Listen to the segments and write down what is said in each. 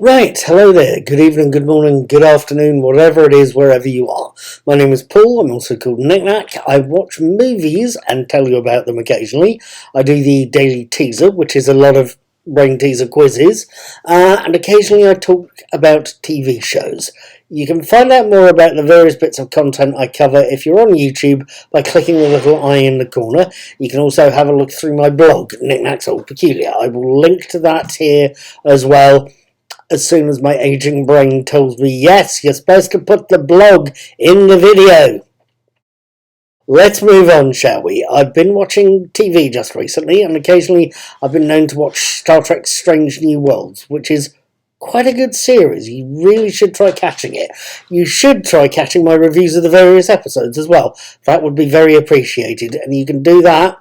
Right, hello there. Good evening, good morning, good afternoon, whatever it is, wherever you are. My name is Paul. I'm also called Knick-Knack. I watch movies and tell you about them occasionally. I do the daily teaser, which is a lot of brain teaser quizzes, and occasionally I talk about TV shows. You can find out more about the various bits of content I cover if you're on YouTube by clicking the little eye in the corner. You can also have a look through my blog, Knick-Knack's Old Peculiar. I will link to that here as well as soon as my aging brain tells me, yes, you're supposed to put the blog in the video. Let's move on, shall we? I've been watching TV just recently, and occasionally I've been known to watch Star Trek Strange New Worlds, which is quite a good series. You really should try catching it. You should try catching my reviews of the various episodes as well. That would be very appreciated, and you can do that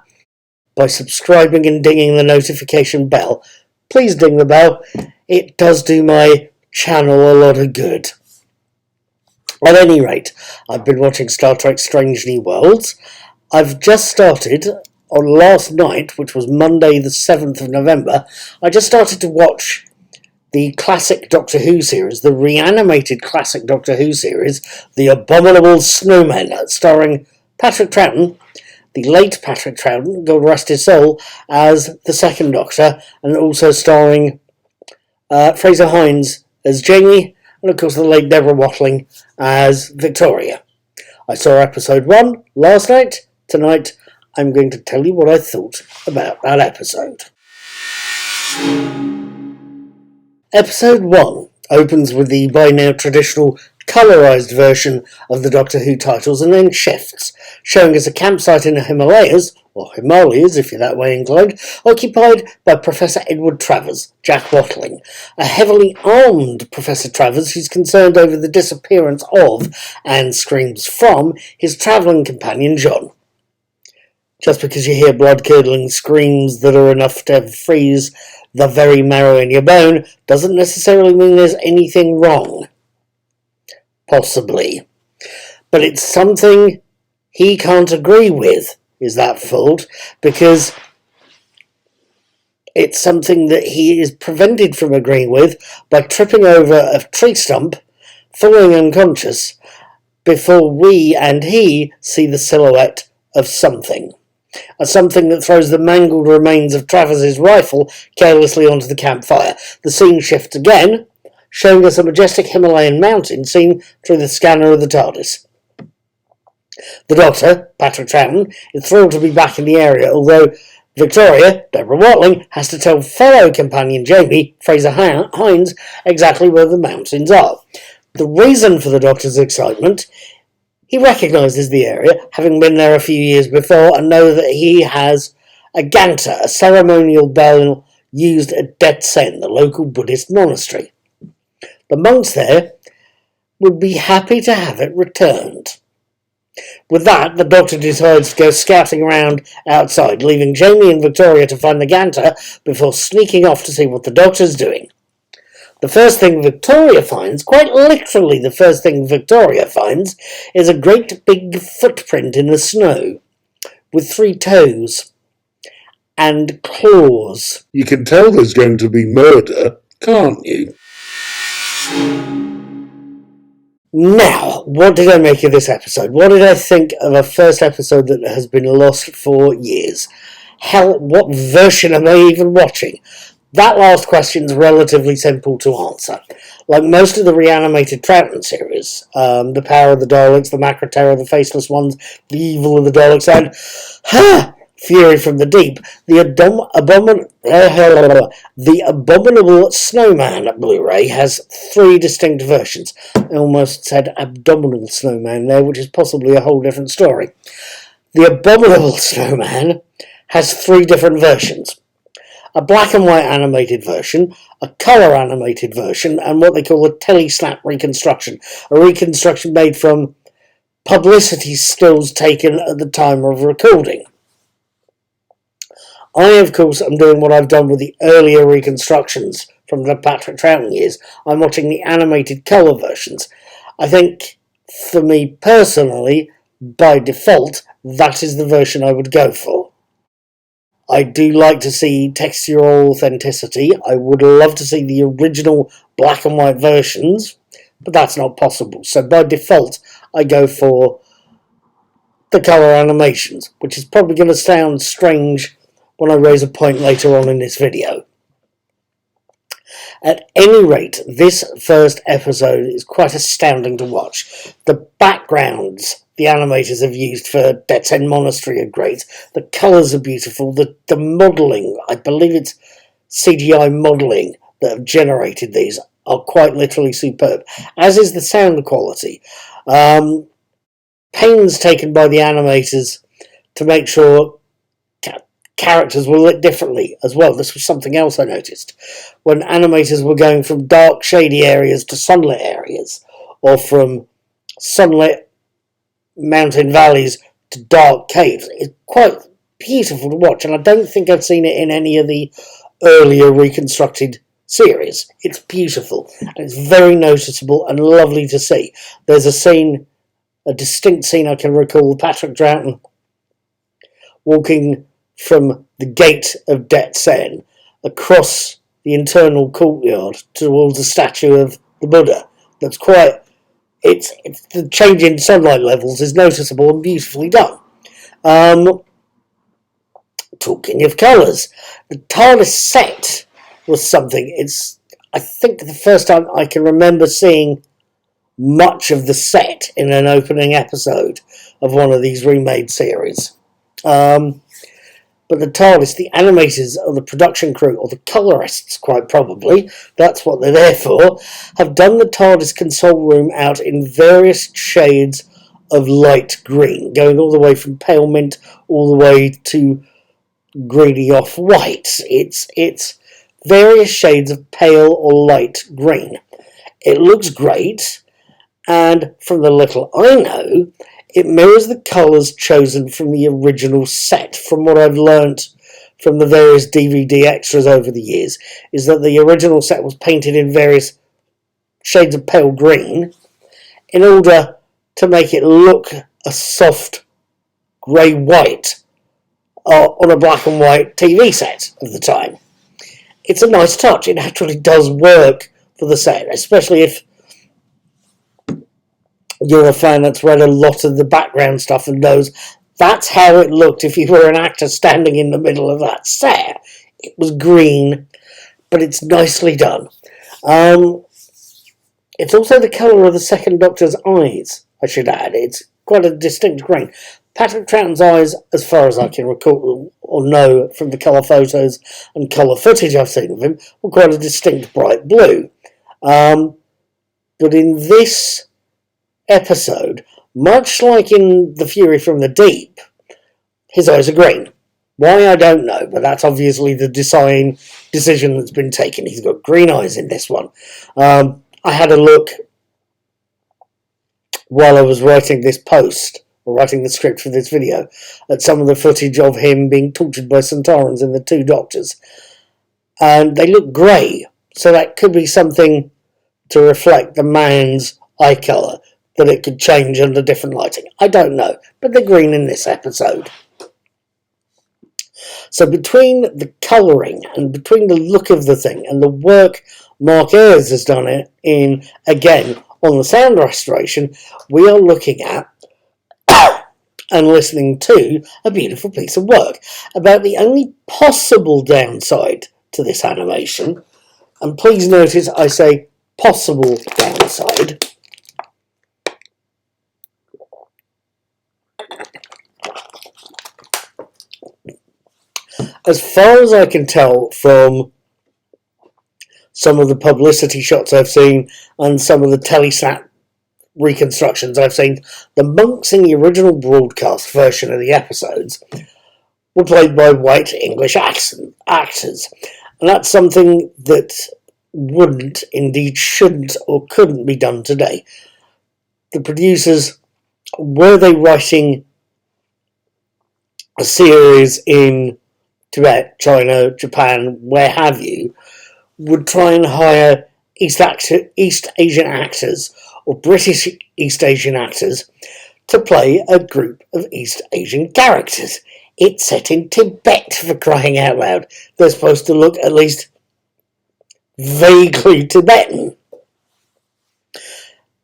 by subscribing and dinging the notification bell. Please ding the bell. It does do my channel a lot of good. At any rate, I've been watching Star Trek Strange New Worlds. I've just started, on last night, which was Monday the 7th of November, I just started to watch the classic Doctor Who series, the reanimated classic Doctor Who series, The Abominable Snowmen, starring Patrick Troughton, the late Patrick Troughton, God rest his soul, as the second Doctor, and also starring Fraser Hines as Jamie, and of course the late Deborah Watling as Victoria. I saw episode 1 last night. Tonight I'm going to tell you what I thought about that episode. Episode 1 opens with the by now traditional colourised version of the Doctor Who titles and then shifts, showing us a campsite in the Himalayas, or Himalayas if you're that way inclined, occupied by Professor Edward Travers, Jack Watling, a heavily armed Professor Travers who's concerned over the disappearance of, and screams from, his travelling companion John. Just because you hear blood-curdling screams that are enough to freeze the very marrow in your bone doesn't necessarily mean there's anything wrong. Possibly. But it's something he can't agree with, is that fault, because it's something that he is prevented from agreeing with by tripping over a tree stump, falling unconscious, before we and he see the silhouette of something. A something that throws the mangled remains of Travers's rifle carelessly onto the campfire. The scene shifts again, showing us a majestic Himalayan mountain seen through the scanner of the TARDIS. The Doctor, Patrick Troughton, is thrilled to be back in the area, although Victoria, Deborah Watling, has to tell fellow companion Jamie, Fraser Hines, exactly where the mountains are. The reason for the Doctor's excitement: he recognises the area, having been there a few years before, and knows that he has a ganta, a ceremonial bell used at Det Sen, the local Buddhist monastery. The monks there would be happy to have it returned. With that, the Doctor decides to go scouting around outside, leaving Jamie and Victoria to find the ganta before sneaking off to see what the Doctor's doing. The first thing Victoria finds, quite literally the first thing Victoria finds, is a great big footprint in the snow, with 3 toes and claws. You can tell there's going to be murder, can't you? Now, what did I make of this episode? What did I think of a first episode that has been lost for years? Hell, what version am I even watching? That last question's relatively simple to answer. Like most of the reanimated Troughton series, the Power of the Daleks, the Macra Terror, the Faceless Ones, the Evil of the Daleks, and Fury from the Deep, the Abominable Snowman Blu-ray has 3 distinct versions. I almost said Abdominal Snowman there, which is possibly a whole different story. The Abominable Snowman has 3 different versions: a black and white animated version, a colour animated version, and what they call a telesnap reconstruction, a reconstruction made from publicity stills taken at the time of recording. I, of course, am doing what I've done with the earlier reconstructions from the Patrick Troughton years. I'm watching the animated colour versions. I think, for me personally, by default, that is the version I would go for. I do like to see textural authenticity. I would love to see the original black and white versions, but that's not possible. So by default, I go for the colour animations, which is probably going to sound strange when I raise a point later on in this video. At any rate, this first episode is quite astounding to watch. The backgrounds the animators have used for Death's End Monastery are great. The colours are beautiful. The modelling, I believe it's CGI modelling that have generated these, are quite literally superb, as is the sound quality. Pains taken by the animators to make sure characters were lit differently as well. This was something else I noticed. When animators were going from dark, shady areas to sunlit areas, or from sunlit mountain valleys to dark caves, it's quite beautiful to watch, and I don't think I've seen it in any of the earlier reconstructed series. It's beautiful, and it's very noticeable and lovely to see. There's a distinct scene I can recall, Patrick Troughton walking from the gate of Death's End across the internal courtyard towards the statue of the Buddha. That's quite... It's the change in sunlight levels is noticeable and beautifully done. Talking of colours, the TARDIS set was something. It's, I think, the first time I can remember seeing much of the set in an opening episode of one of these remade series. But the TARDIS, the animators or the production crew, or the colorists quite probably, that's what they're there for, have done the TARDIS console room out in various shades of light green, going all the way from pale mint all the way to greeny off-white. It's various shades of pale or light green. It looks great, and from the little I know, it mirrors the colours chosen from the original set. From what I've learnt from the various DVD extras over the years, is that the original set was painted in various shades of pale green in order to make it look a soft grey-white on a black and white TV set of the time. It's a nice touch. It actually does work for the set, especially if you're a fan that's read a lot of the background stuff and knows that's how it looked if you were an actor standing in the middle of that set. It was green, but it's nicely done. It's also the colour of the second Doctor's eyes, I should add. It's quite a distinct green. Patrick Troughton's eyes, as far as I can recall or know from the colour photos and colour footage I've seen of him, were quite a distinct bright blue. But in this episode, much like in The Fury from the Deep, his eyes are green. Why, I don't know, but that's obviously the design decision that's been taken. He's got green eyes in this one. I had a look while I was writing this post, or writing the script for this video, at some of the footage of him being tortured by Centaurans in The Two Doctors. And they look grey, so that could be something to reflect the man's eye colour, that it could change under different lighting. I don't know, but they're green in this episode. So between the colouring and between the look of the thing and the work Mark Ayres has done it in, again, on the sound restoration, we are looking at and listening to a beautiful piece of work. About the only possible downside to this animation, and please notice I say possible downside, as far as I can tell from some of the publicity shots I've seen and some of the telesat reconstructions I've seen, the monks in the original broadcast version of the episodes were played by white English actors. And that's something that wouldn't, indeed shouldn't or couldn't be done today. The producers, were they writing a series in Tibet, China, Japan, where have you, would try and hire East Asian actors or British East Asian actors to play a group of East Asian characters. It's set in Tibet, for crying out loud. They're supposed to look at least vaguely Tibetan.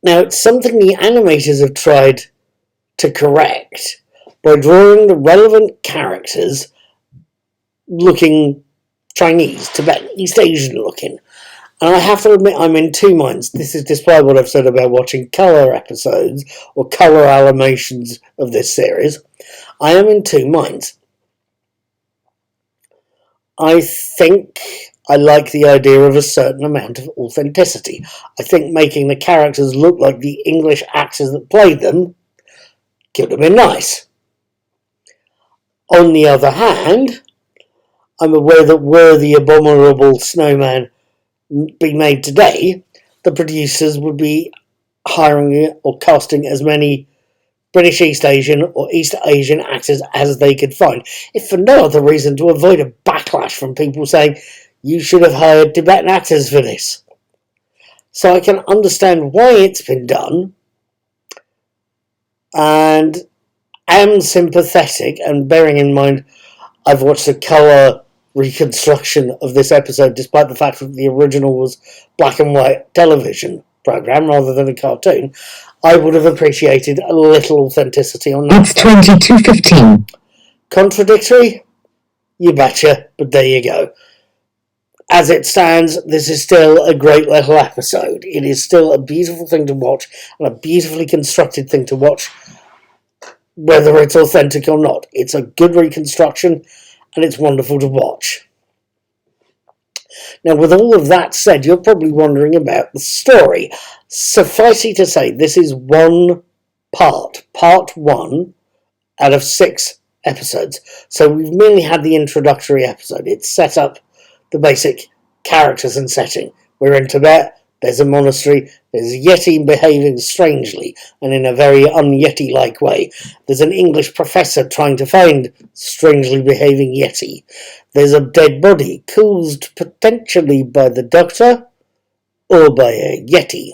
Now, it's something the animators have tried to correct by drawing the relevant characters looking Chinese, Tibetan, East Asian looking. And I have to admit, I'm in two minds. This is despite what I've said about watching colour episodes or colour animations of this series. I am in two minds. I think I like the idea of a certain amount of authenticity. I think making the characters look like the English actors that played them could have been nice. On the other hand, I'm aware that were the Abominable Snowman be made today, the producers would be hiring or casting as many British East Asian or East Asian actors as they could find, if for no other reason to avoid a backlash from people saying, you should have hired Tibetan actors for this. So I can understand why it's been done, and am sympathetic, and bearing in mind I've watched a colour reconstruction of this episode, despite the fact that the original was black and white television program rather than a cartoon, I would have appreciated a little authenticity on that. It's 22:15. Contradictory? You betcha, but there you go. As it stands, this is still a great little episode. It is still a beautiful thing to watch, and a beautifully constructed thing to watch, whether it's authentic or not. It's a good reconstruction, and it's wonderful to watch. Now, with all of that said, you're probably wondering about the story. Suffice it to say, this is one part 1 out of 6 episodes. So we've merely had the introductory episode. It's set up the basic characters and setting. We're in Tibet. There's a monastery, there's a Yeti behaving strangely and in a very un-Yeti-like way. There's an English professor trying to find strangely behaving Yeti. There's a dead body caused potentially by the doctor or by a Yeti.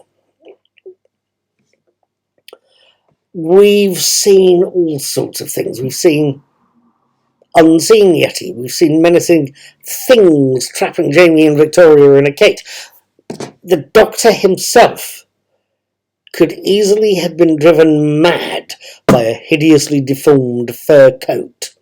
We've seen all sorts of things. We've seen unseen Yeti. We've seen menacing things trapping Jamie and Victoria in a cage. The Doctor himself could easily have been driven mad by a hideously deformed fur coat.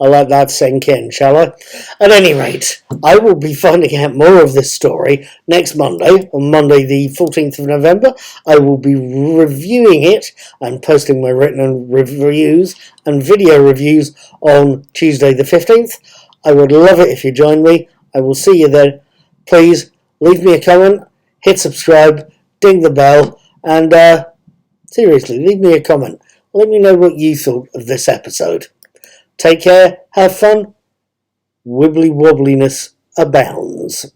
I'll let that sink in, shall I? At any rate, I will be finding out more of this story next Monday, on Monday the 14th of November. I will be reviewing it and posting my written reviews and video reviews on Tuesday the 15th. I would love it if you join me. I will see you then. Please leave me a comment, hit subscribe, ding the bell, and seriously, leave me a comment. Let me know what you thought of this episode. Take care, have fun, wibbly wobbliness abounds.